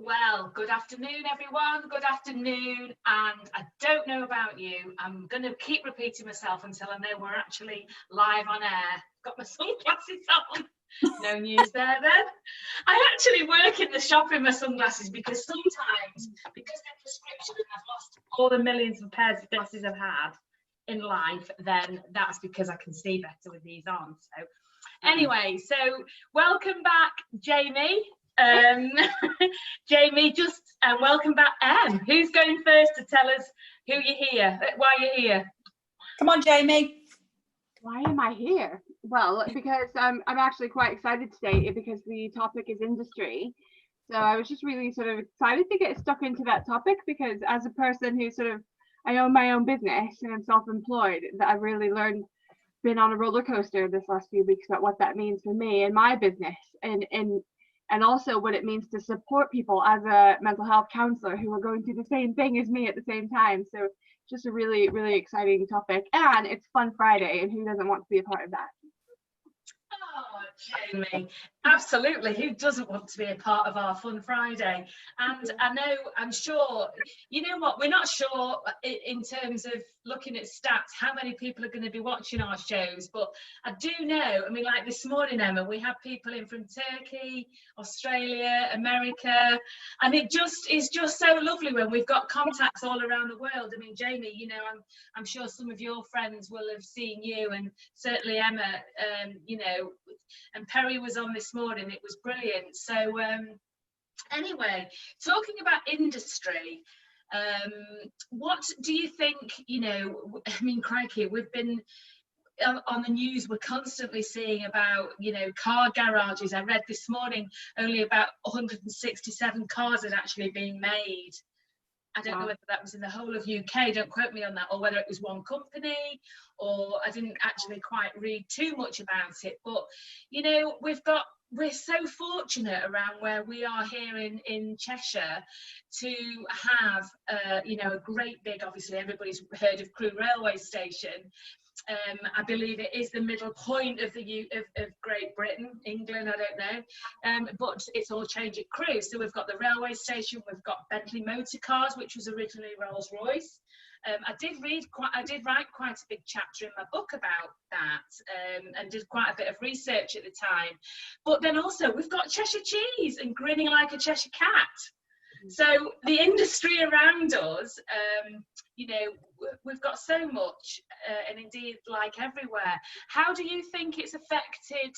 Well, good afternoon, everyone. Good afternoon. And I don't know about you, I'm going to keep repeating myself until I know we're actually live on air. Got my sunglasses on. No news there then. I actually work in the shop in my sunglasses because sometimes, because they're prescription and I've lost all the millions of pairs of glasses I've had in life, then that's because I can see better with these on. So anyway, so welcome back, Jamie. Jamie, and welcome back, Em. Who's going first to tell us why you're here? Come on, Jamie. Why am I here? Well, because I'm actually quite excited today because the topic is industry. So I was just really sort of excited to get stuck into that topic because as a person who I own my own business and I'm self-employed, that I've really been on a roller coaster this last few weeks about what that means for me and my business and also what it means to support people as a mental health counselor who are going through the same thing as me at the same time. So just a really, really exciting topic. And it's Fun Friday, and who doesn't want to be a part of that? Oh, Jamie, absolutely. Who doesn't want to be a part of our Fun Friday? And I'm sure, you know what, we're not sure in terms of looking at stats how many people are going to be watching our shows, but I do know, I mean, like this morning, Emma, we have people in from Turkey, Australia, America, and it is just so lovely when we've got contacts all around the world. I mean, Jamie, you know, I'm sure some of your friends will have seen you, and certainly Emma, you know, and Perry was on this morning. It was brilliant. So anyway, talking about industry, what do you think, you know, I mean, crikey, we've been on the news, we're constantly seeing about, you know, car garages. I read this morning only about 167 cars had actually been made. I don't know whether that was in the whole of UK, don't quote me on that, or whether it was one company, or I didn't actually quite read too much about it. But, you know, we're so fortunate around where we are here in Cheshire to have, you know, a great big, obviously everybody's heard of Crewe railway station. I believe it is the middle point of Great Britain, England, I don't know, but it's all changed at Crewe. So we've got the railway station, we've got Bentley Motor Cars, which was originally Rolls-Royce. I did write quite a big chapter in my book about that, and did quite a bit of research at the time. But then also we've got Cheshire cheese and grinning like a Cheshire cat. So the industry around us, you know, we've got so much, and indeed, like everywhere. How do you think it's affected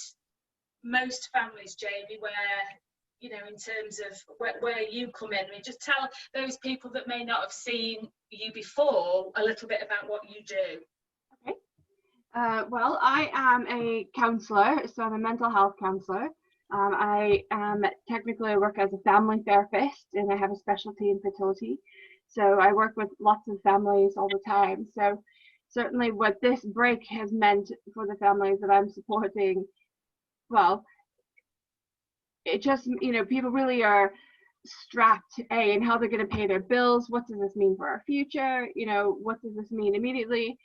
most families, Jamie, where, you know, in terms of where you come in? I mean, just tell those people that may not have seen you before a little bit about what you do. Okay. Well, I am a counsellor, so I'm a mental health counsellor. I technically work as a family therapist, and I have a specialty in fertility. So I work with lots of families all the time. So certainly what this break has meant for the families that I'm supporting, well, it just, you know, people really are strapped, in how they're going to pay their bills. What does this mean for our future? You know, what does this mean immediately?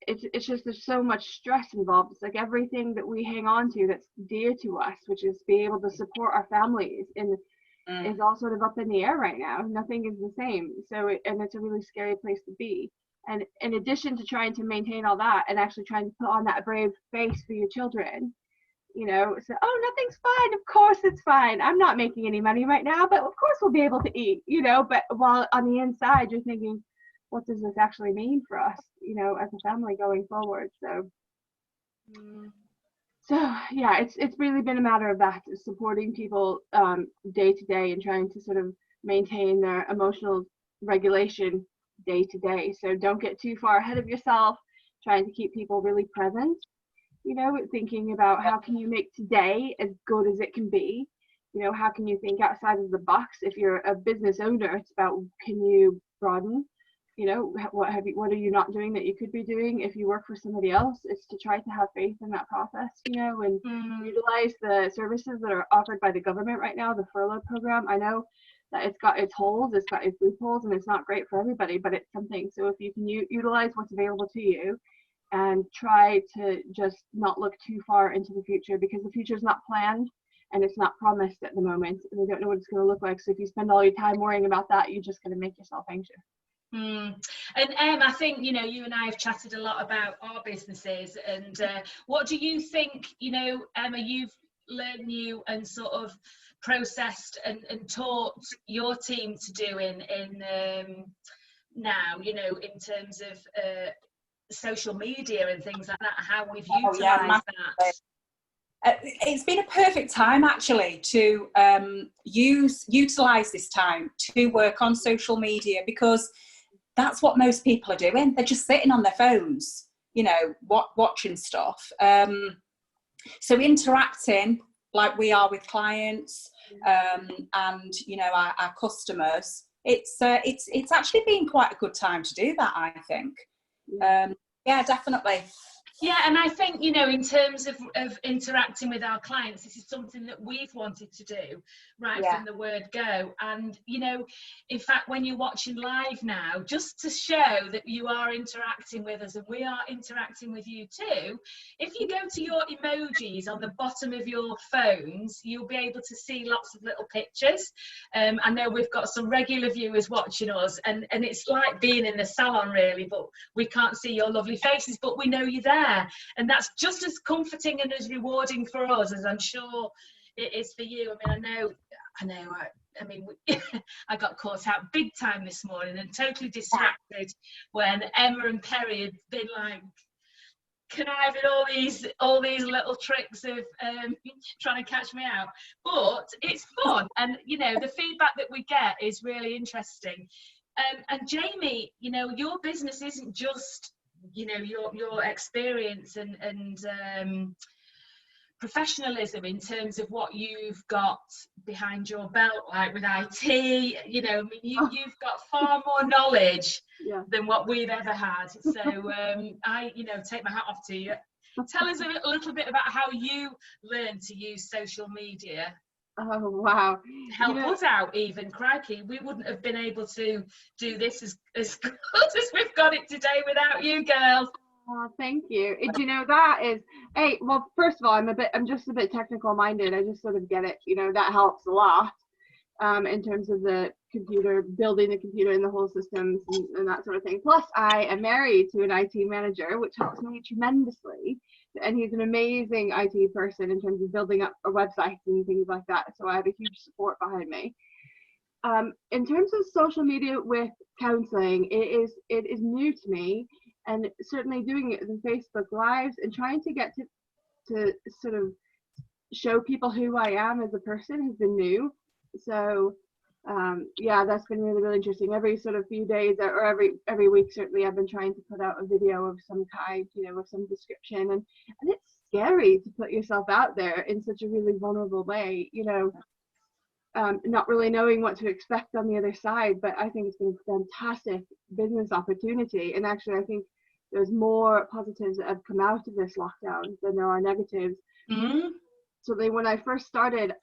It's just, there's so much stress involved. It's like everything that we hang on to that's dear to us, which is being able to support our families, and is all sort of up in the air right now. Nothing is the same. So and it's a really scary place to be. And in addition to trying to maintain all that and actually trying to put on that brave face for your children, you know, so, oh, nothing's fine. Of course it's fine. I'm not making any money right now, but of course we'll be able to eat, you know. But while on the inside you're thinking, what does this actually mean for us, you know, as a family going forward? So yeah, it's really been a matter of that, supporting people day to day and trying to sort of maintain their emotional regulation day to day. So don't get too far ahead of yourself, trying to keep people really present, you know, thinking about how can you make today as good as it can be. You know, how can you think outside of the box? If you're a business owner, it's about, can you broaden? You know, what are you not doing that you could be doing? If you work for somebody else, it's to try to have faith in that process, you know, and utilize the services that are offered by the government right now, the furlough program. I know that it's got its holes, it's got its loopholes, and it's not great for everybody, but it's something. So if you can utilize what's available to you and try to just not look too far into the future, because the future is not planned. and it's not promised at the moment, and we don't know what it's going to look like. So if you spend all your time worrying about that, you're just going to make yourself anxious. And I think, you know, you and I have chatted a lot about our businesses, and what do you think, you know, Emma, you've learned new and sort of processed and taught your team to do in now, you know, in terms of social media and things like that, how we've utilised that? It's been a perfect time actually to utilise this time to work on social media, because that's what most people are doing. They're just sitting on their phones, you know, watching stuff. So interacting like we are with clients and, you know, our customers, it's actually been quite a good time to do that, I think. Yeah, definitely. Yeah, and I think, you know, in terms of interacting with our clients, this is something that we've wanted to do right from the word go. And, you know, in fact, when you're watching live now, just to show that you are interacting with us and we are interacting with you too, if you go to your emojis on the bottom of your phones, you'll be able to see lots of little pictures. I know we've got some regular viewers watching us, and it's like being in the salon really, but we can't see your lovely faces, but we know you're there. And that's just as comforting and as rewarding for us as I'm sure it is for you. I mean, I mean, I got caught out big time this morning and totally distracted when Emma and Perry had been like conniving all these little tricks of trying to catch me out. But it's fun, and you know, the feedback that we get is really interesting. And Jamie, you know, your business isn't just, you know, your experience and professionalism in terms of what you've got behind your belt, like with IT, you know, I mean, you've got far more knowledge than what we've ever had. So I, you know, take my hat off to you. Tell us a little bit about how you learned to use social media. Oh, wow. Help us out even, crikey. We wouldn't have been able to do this as good as we've got it today without you girls. Oh, thank you. You know, that is, hey, well, first of all, I'm just a bit technical minded. I just sort of get it, you know, that helps a lot in terms of the computer, building the computer and the whole systems and that sort of thing. Plus, I am married to an IT manager, which helps me tremendously. And he's an amazing IT person in terms of building up a website and things like that. So I have a huge support behind me. In terms of social media with counseling, it is new to me, and certainly doing it in Facebook Lives and trying to get to sort of show people who I am as a person has been new. So yeah, that's been really, really interesting. Every sort of few days or every week, certainly, I've been trying to put out a video of some kind, you know, with some description, and it's scary to put yourself out there in such a really vulnerable way, you know, not really knowing what to expect on the other side. But I think it's been a fantastic business opportunity, and actually I think there's more positives that have come out of this lockdown than there are negatives. So when I first started,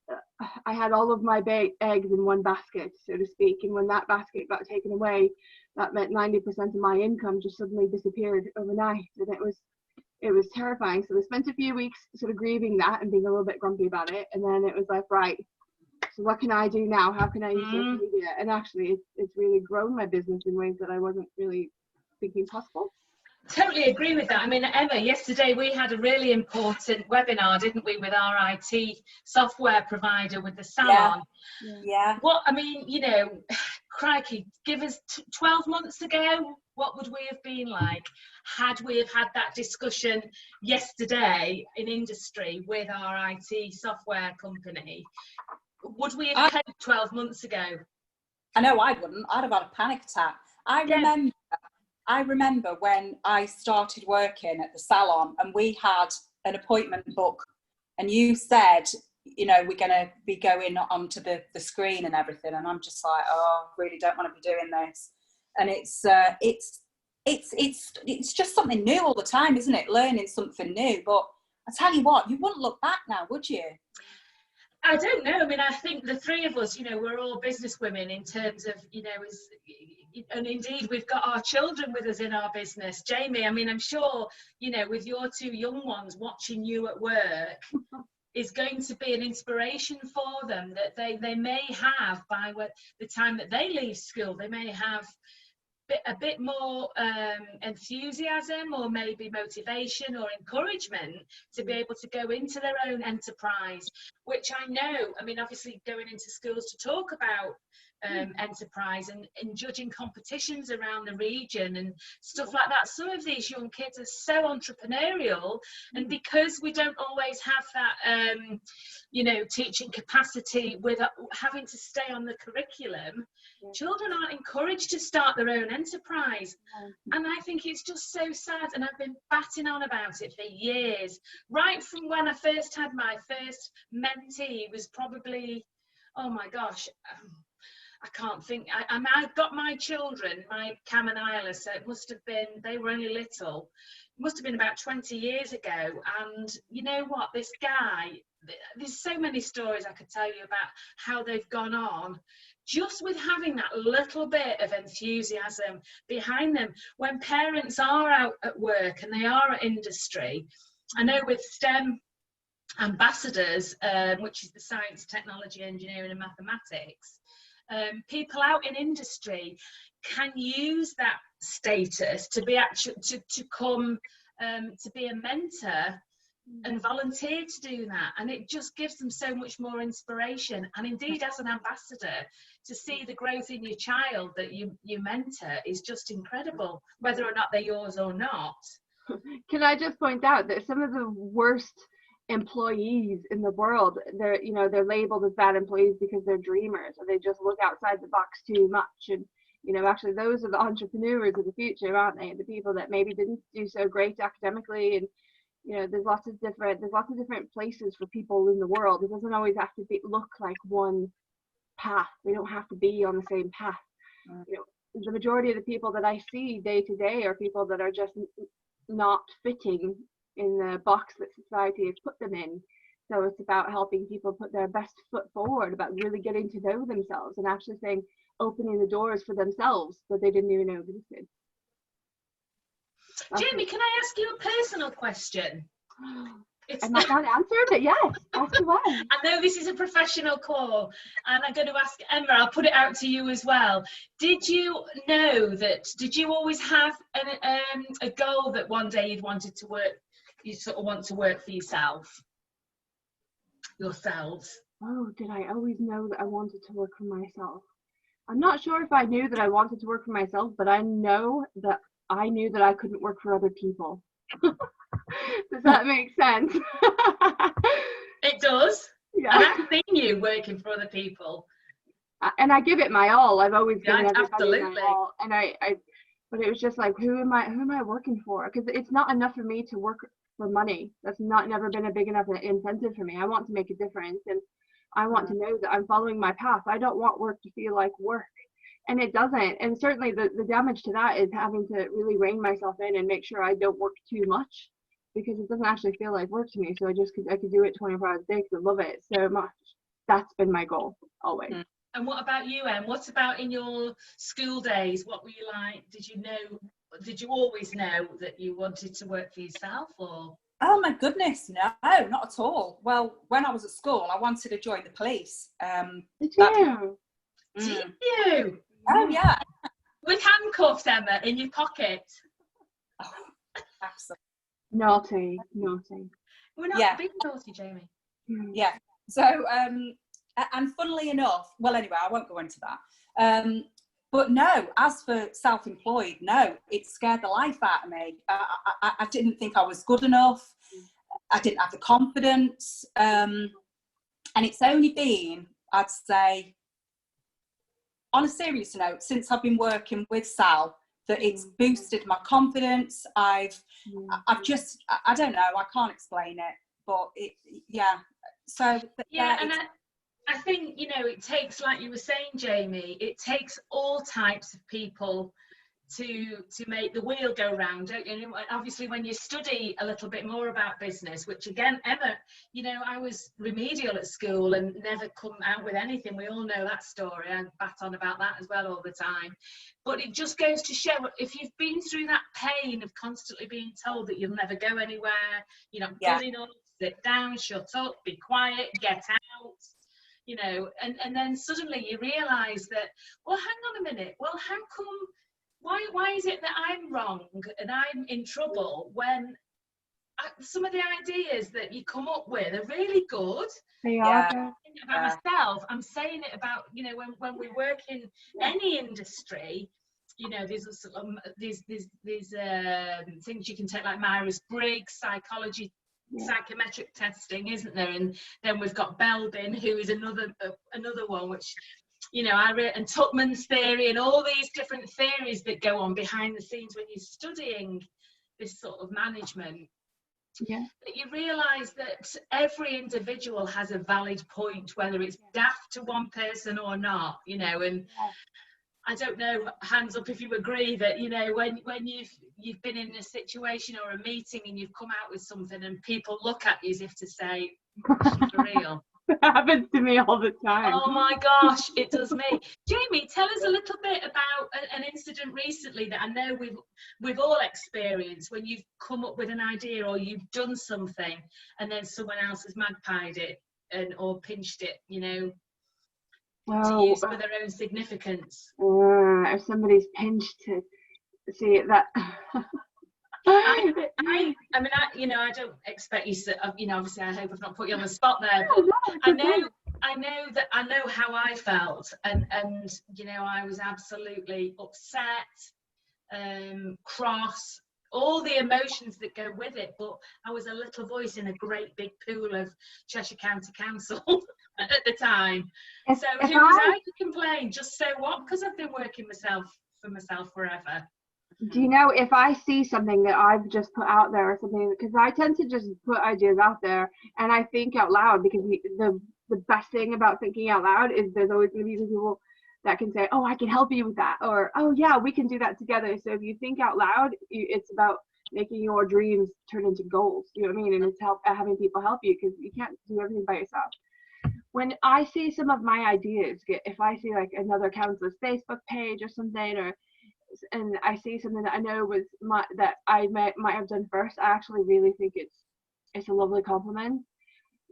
I had all of my eggs in one basket, so to speak. And when that basket got taken away, that meant 90% of my income just suddenly disappeared overnight. And it was terrifying. So I spent a few weeks sort of grieving that and being a little bit grumpy about it. And then it was like, right, so what can I do now? How can I use social media? And actually, it's really grown my business in ways that I wasn't really thinking possible. Totally agree with that. I mean, Emma, yesterday we had a really important webinar, didn't we, with our IT software provider with the salon. Yeah. What, I mean, you know, crikey, give us 12 months ago, what would we have been like had we have had that discussion yesterday in industry with our IT software company? Would we have coped 12 months ago? I know I wouldn't. I'd have had a panic attack. I remember when I started working at the salon and we had an appointment book, and you said, you know, we're going to be going onto the screen and everything. And I'm just like, oh, I really don't want to be doing this. And it's just something new all the time, isn't it? Learning something new. But I tell you what, you wouldn't look back now, would you? I don't know. I mean, I think the three of us, you know, we're all business women in terms of, you know, and indeed we've got our children with us in our business. Jamie, I mean, I'm sure, you know, with your two young ones watching you at work, is going to be an inspiration for them, that they may have, by the time that they leave school, they may have a bit more enthusiasm, or maybe motivation or encouragement to be able to go into their own enterprise, which I know, I mean, obviously going into schools to talk about enterprise and judging competitions around the region and stuff like that. Some of these young kids are so entrepreneurial, and because we don't always have that you know, teaching capacity with having to stay on the curriculum, children aren't encouraged to start their own enterprise. And I think it's just so sad, and I've been batting on about it for years, right from when I first had my first mentee. Was probably, oh my gosh, I can't think. I got my children, my Cam and Isla, so it must have been, they were only little. It must have been about 20 years ago. And you know what, this guy, there's so many stories I could tell you about how they've gone on, just with having that little bit of enthusiasm behind them. When parents are out at work and they are at industry, I know with STEM ambassadors, which is the science, technology, engineering and mathematics, people out in industry can use that status to be to come to be a mentor and volunteer to do that, and it just gives them so much more inspiration. And indeed, as an ambassador, to see the growth in your child that you mentor is just incredible, whether or not they're yours or not. Can I just point out that some of the worst employees in the world, they're labeled as bad employees because they're dreamers, or they just look outside the box too much. And actually those are the entrepreneurs of the future, aren't they? The people that maybe didn't do so great academically. And there's lots of different places for people in the world. It doesn't always have to look like one path. We don't have to be on the same path. The majority of the people that I see day to day are people that are just not fitting in the box that society has put them in. So it's about helping people put their best foot forward, about really getting to know themselves and actually opening the doors for themselves that they didn't even know existed. Jamie, can I ask you a personal question? I might not answer, but yes, ask away. I know this is a professional call, and I'm going to ask Emma, I'll put it out to you as well. Did you always have a goal that one day you sort of want to work for yourselves? Oh, did I always know that I wanted to work for myself? I'm not sure if I knew that I wanted to work for myself, but I know that I knew that I couldn't work for other people. Does that make sense? It does. Yeah. And I've seen you working for other people. And I give it my all. I've always given everybody absolutely. my all. And but it was just like, who am I working for? Because it's not enough for me to work for money. That's never been a big enough incentive for me. I want to make a difference, and I want to know that I'm following my path. I don't want work to feel like work. And it doesn't. And certainly the damage to that is having to really rein myself in and make sure I don't work too much, because it doesn't actually feel like work to me. So I could do it 24 hours a day because I love it so much. That's been my goal always. And what about you, Em? What about in your school days? What were you like? Did you always know that you wanted to work for yourself, or? Oh my goodness, no, not at all. Well, when I was at school, I wanted to join the police. Did you? Did you? Oh yeah. With handcuffs, Emma, in your pocket. Oh, absolutely. Naughty. We're not being naughty, Jamie. Yeah. So, and funnily enough, well, anyway, I won't go into that. But no, as for self-employed, no, it scared the life out of me. I didn't think I was good enough. I didn't have the confidence. And it's only been, I'd say, on a serious note, since I've been working with Sal, that it's boosted my confidence. I've just, I don't know, I can't explain it, but So yeah, and I think, it takes, like you were saying, Jamie, it takes all types of people to make the wheel go round, don't you? And obviously when you study a little bit more about business, which again, Emma, you know, I was remedial at school and never come out with anything. We all know that story. I bat on about that as well all the time. But it just goes to show, if you've been through that pain of constantly being told that you'll never go anywhere, you're not good enough, sit down, shut up, be quiet, get out, you know, and then suddenly you realise that, well, hang on a minute, well, how come, why is it that I'm wrong and I'm in trouble when some of the ideas that you come up with are really good? They are. About myself, I'm saying it about, you know, when we work in any industry, you know, there's things you can take like Myers-Briggs, psychology, psychometric testing, isn't there? And then we've got Belbin, who is another one, which, you know, and Tuckman's theory, and all these different theories that go on behind the scenes when you're studying this sort of management. But you realise that every individual has a valid point, whether it's daft to one person or not, you know. And I don't know, hands up if you agree that, you know, when you've been in a situation or a meeting and you've come out with something and people look at you as if to say, "She's for real." It happens to me all the time. Oh my gosh, it does me. Jamie, tell us a little bit about an incident recently that I know we've all experienced, when you've come up with an idea or you've done something and then someone else has magpied it or pinched it, you know, to use for their own significance. If somebody's pinched to see that. I mean, you know, I don't expect you to, you know, obviously I hope I've not put you on the spot there, but I know how I felt, and you know, I was absolutely upset, cross, all the emotions that go with it, but I was a little voice in a great big pool of Cheshire County Council at the time. So who was I to complain? Just so what? Because I've been working for myself forever. Do you know, if I see something that I've just put out there or something, because I tend to just put ideas out there and I think out loud, because the best thing about thinking out loud is there's always going to be people that can say, oh, I can help you with that, or oh yeah, we can do that together. So if you think out loud, it's about making your dreams turn into goals, you know what I mean? And it's having people help you, because you can't do everything by yourself. When I see some of my ideas, if I see like another councilor's Facebook page or something, and I see something that I know that I might have done first, I actually really think it's a lovely compliment,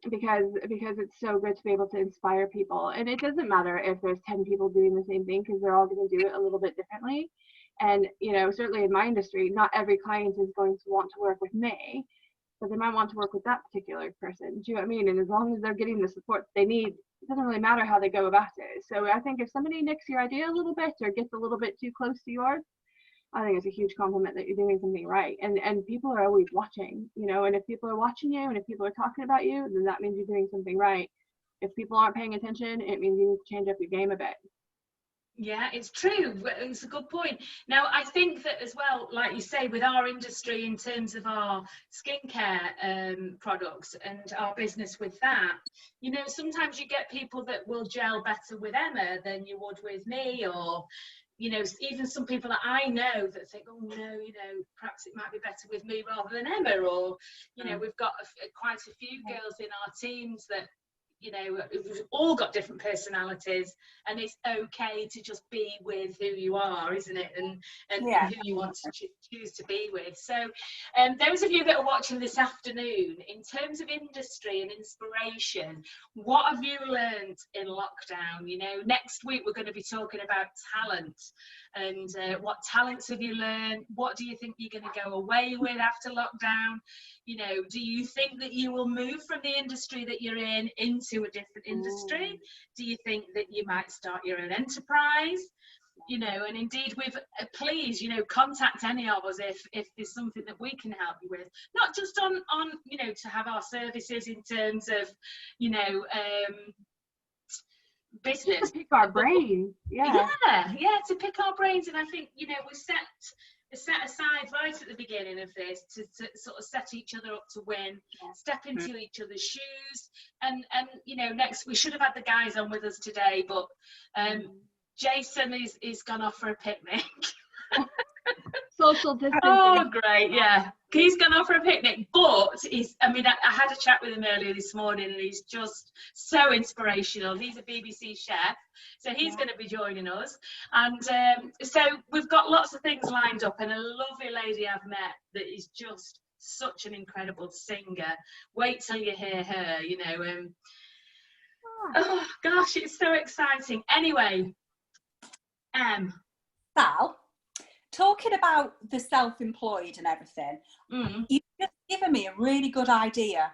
because it's so good to be able to inspire people. And it doesn't matter if there's 10 people doing the same thing, because they're all going to do it a little bit differently. And you know, certainly in my industry, not every client is going to want to work with me, but they might want to work with that particular person. Do you know what I mean? And as long as they're getting the support they need, it doesn't really matter how they go about it. So I think if somebody nicks your idea a little bit or gets a little bit too close to yours, I think it's a huge compliment that you're doing something right. And people are always watching, you know, and if people are watching you and if people are talking about you, then that means you're doing something right. If people aren't paying attention, it means you need to change up your game a bit. Yeah, it's true. It's a good point. Now, I think that as well, like you say, with our industry in terms of our skincare products and our business with that, you know, sometimes you get people that will gel better with Emma than you would with me, or, you know, even some people that I know that think, oh no, you know, perhaps it might be better with me rather than Emma, or, you know, we've got quite a few girls in our teams that, you know, we've all got different personalities, and it's okay to just be with who you are, isn't it? And who you want to choose to be with. So those of you that are watching this afternoon, in terms of industry and inspiration, what have you learned in lockdown? You know, next week we're going to be talking about talent, and what talents have you learned? What do you think you're going to go away with after lockdown? You know, do you think that you will move from the industry that you're in into a different industry? Do you think that you might start your own enterprise? You know, and indeed, please, you know, contact any of us if there's something that we can help you with. Not just on you know, to have our services in terms of, you know, business. Just to pick our brains. Yeah, to pick our brains. And I think, you know, we set aside right at the beginning of this to sort of set each other up to win, step into each other's shoes, and you know, next we should have had the guys on with us today, but Jason is gone off for a picnic. Social distancing. Oh, great, yeah. He's gone off for a picnic, but I had a chat with him earlier this morning, and he's just so inspirational. He's a BBC chef, so he's going to be joining us. And so we've got lots of things lined up, and a lovely lady I've met that is just such an incredible singer. Wait till you hear her, oh, gosh, it's so exciting. Anyway, Sal, talking about the self-employed and everything, you've just given me a really good idea,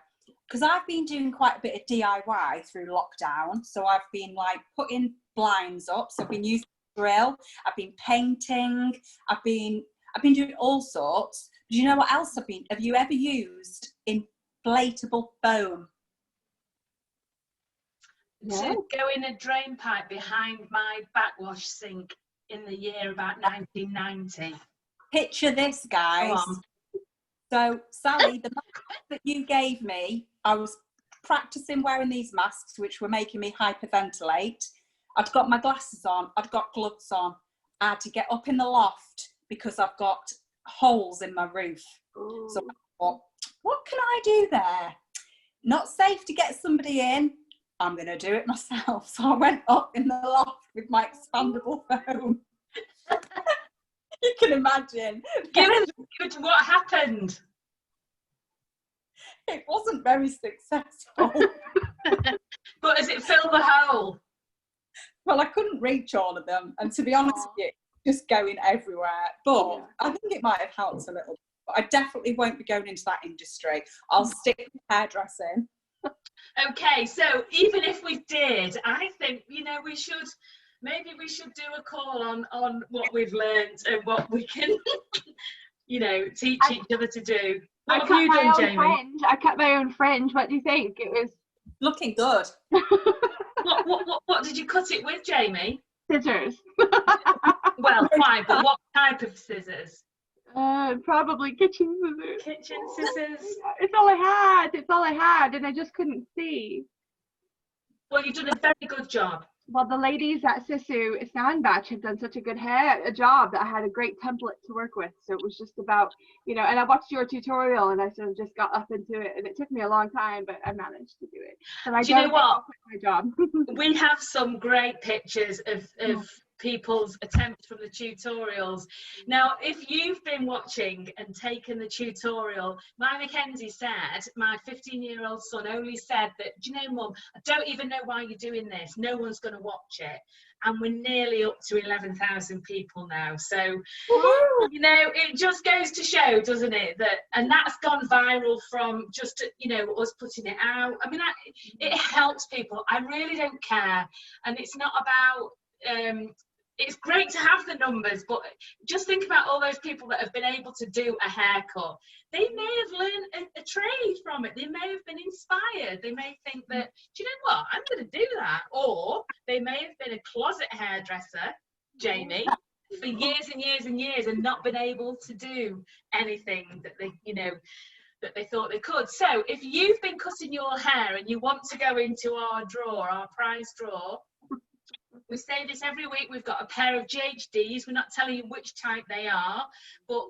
because I've been doing quite a bit of DIY through lockdown. So I've been like putting blinds up, so I've been using the drill, I've been painting, I've been doing all sorts. Do you know what else have you ever used inflatable foam? To go in a drain pipe behind my backwash sink in the year about 1990. Picture this, guys. So, Sally, the mask that you gave me, I was practicing wearing these masks, which were making me hyperventilate. I'd got my glasses on, I'd got gloves on. I had to get up in the loft because I've got holes in my roof. Ooh. So I thought, what can I do there? Not safe to get somebody in. I'm going to do it myself. So I went up in the loft with my expandable foam. You can imagine. What happened? It wasn't very successful. But has it filled the hole? Well, I couldn't reach all of them. And to be honest with you, just going everywhere. But I think it might have helped a little. But I definitely won't be going into that industry. I'll stick with hairdressing. Okay, so even if we did, I think, we should do a call on what we've learned and what we can, teach each other to do. What have you done, Jamie? I cut my own fringe. What do you think? It was looking good. What did you cut it with, Jamie? Scissors. Well, fine, but what type of scissors? Probably kitchen scissors. Kitchen scissors. It's all I had, and I just couldn't see. Well, you've done a very good job. Well, the ladies at Sisu Sandbach have done such a good job that I had a great template to work with. So it was just about, and I watched your tutorial and I sort of just got up into it, and it took me a long time, but I managed to do it. And do you know what? My job. We have some great pictures of people's attempts from the tutorials. Now, if you've been watching and taken the tutorial, my Mackenzie said, my 15-year-old son only said that, do you know, Mum, I don't even know why you're doing this. No one's going to watch it. And we're nearly up to 11,000 people now. So, it just goes to show, doesn't it, and that's gone viral from just, us putting it out. I mean, it helps people. I really don't care. And it's not about, it's great to have the numbers, but just think about all those people that have been able to do a haircut. They may have learned a trade from it. They may have been inspired. They may think that, do you know what, I'm going to do that. Or they may have been a closet hairdresser, Jamie, for years and years and years, and not been able to do anything that they, that they thought they could. So if you've been cutting your hair and you want to go into our prize draw, we say this every week. We've got a pair of GHDs. We're not telling you which type they are, but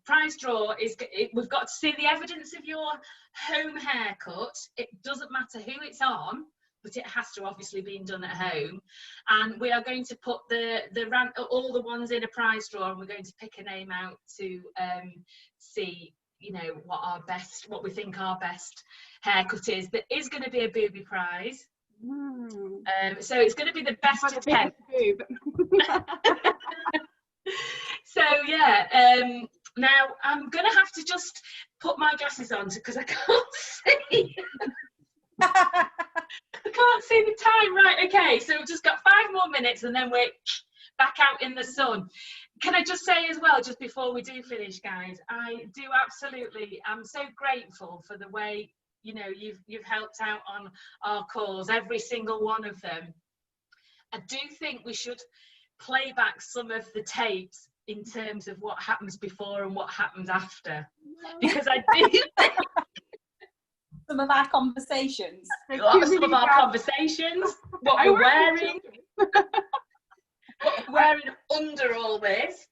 prize draw is, we've got to see the evidence of your home haircut. It doesn't matter who it's on, but it has to obviously be done at home. And we are going to put all the ones in a prize draw, and we're going to pick a name out to see, what we think our best haircut is. There is going to be a booby prize. So it's going to be the best of 10. So now I'm going to have to just put my glasses on because I can't see. I can't see the time. Right, okay, so we've just got 5 more minutes and then we're back out in the sun. Can I just say as well, just before we do finish, guys, I do absolutely, I'm so grateful for the way you've helped out on our calls, every single one of them. I do think we should play back some of the tapes in terms of what happens before and what happens after, because I do think some of our conversations, what we're wearing, what wearing under all this,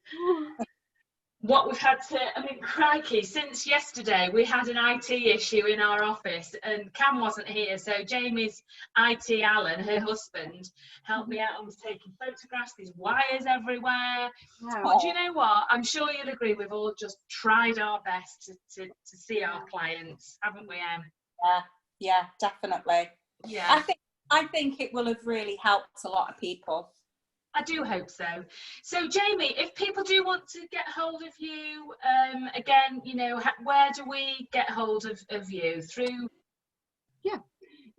what we've had to, I mean, crikey, since yesterday we had an IT issue in our office and Cam wasn't here, so Jamie's IT Alan, her husband, helped me out and was taking photographs. There's wires everywhere. Wow. But do you know what? I'm sure you'll agree we've all just tried our best to see our clients, haven't we, Em? Yeah, definitely. Yeah. I think it will have really helped a lot of people. I do hope so. So, Jamie, if people do want to get hold of you, again, you know, where do we get hold of you? Through? Yeah,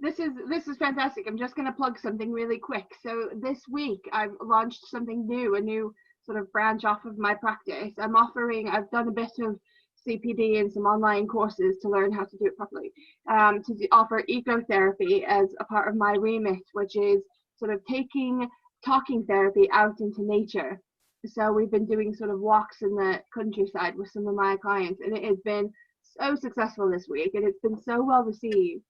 this is fantastic. I'm just going to plug something really quick. So this week I've launched something new, a new sort of branch off of my practice. I've done a bit of CPD and some online courses to learn how to do it properly, to offer ecotherapy as a part of my remit, which is sort of taking talking therapy out into nature. So we've been doing sort of walks in the countryside with some of my clients, and it has been so successful this week, and it's been so well received.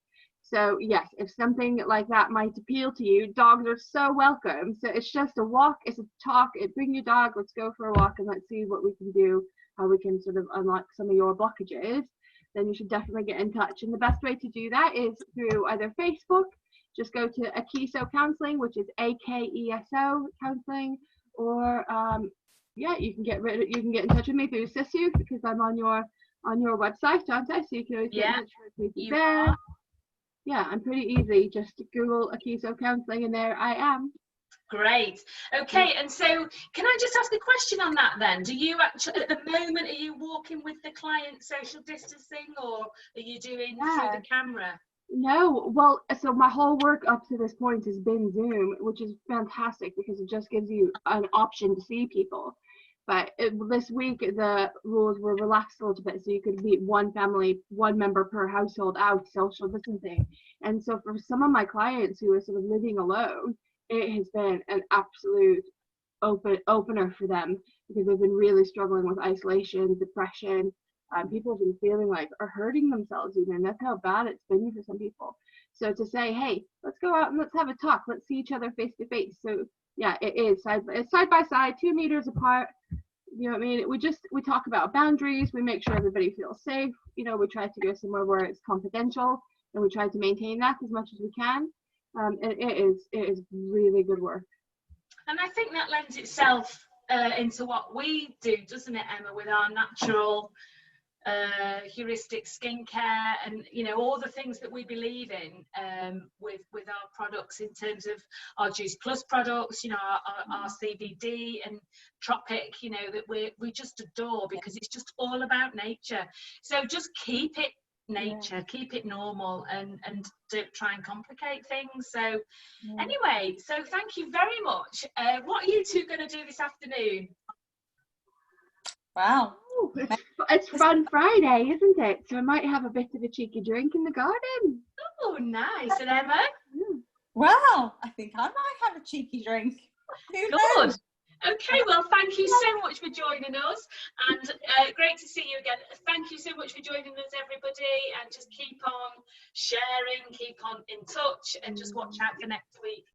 So yes, if something like that might appeal to you, dogs are so welcome. So it's just a walk, it's a talk, bring your dog, let's go for a walk and let's see what we can do, how we can sort of unlock some of your blockages. Then you should definitely get in touch. And the best way to do that is through either Facebook, just go to Akeso Counseling, which is AKESO Counseling, or you can get in touch with me through Sisu, because I'm on your website, aren't I? So you can always get in touch with me there. Yeah, I'm pretty easy. Just Google Akeso Counseling, and there I am. Great. Okay, and so can I just ask a question on that then? Do you actually, at the moment, are you walking with the client social distancing, or are you doing through the camera? No, well, so my whole work up to this point has been Zoom, which is fantastic because it just gives you an option to see people. But this week, the rules were relaxed a little bit, so you could meet one member per household out social distancing. And so for some of my clients who are sort of living alone, it has been an absolute opener for them, because they've been really struggling with isolation, depression. People have been feeling like are hurting themselves even. That's how bad it's been for some people. So to say, hey, let's go out and let's have a talk. Let's see each other face to face. So yeah, it is side by side, 2 meters apart. You know what I mean? We talk about boundaries. We make sure everybody feels safe. You know, we try to go somewhere where it's confidential, and we try to maintain that as much as we can. And it is really good work. And I think that lends itself into what we do, doesn't it, Emma, with our natural heuristic skincare, and you know, all the things that we believe in with our products, in terms of our Juice Plus products, you know, our CBD and Tropic, you know, that we just adore, because it's just all about nature. So just keep it nature, keep it normal, and don't try and complicate things. So anyway, so thank you very much. What are you two going to do this afternoon? Wow. It's Fun Friday, isn't it? So I might have a bit of a cheeky drink in the garden. Oh, nice. And Emma? Well, I think I might have a cheeky drink. Who knows? Okay, well, thank you so much for joining us, and great to see you again. Thank you so much for joining us, everybody, and just keep on sharing, keep on in touch, and just watch out for next week.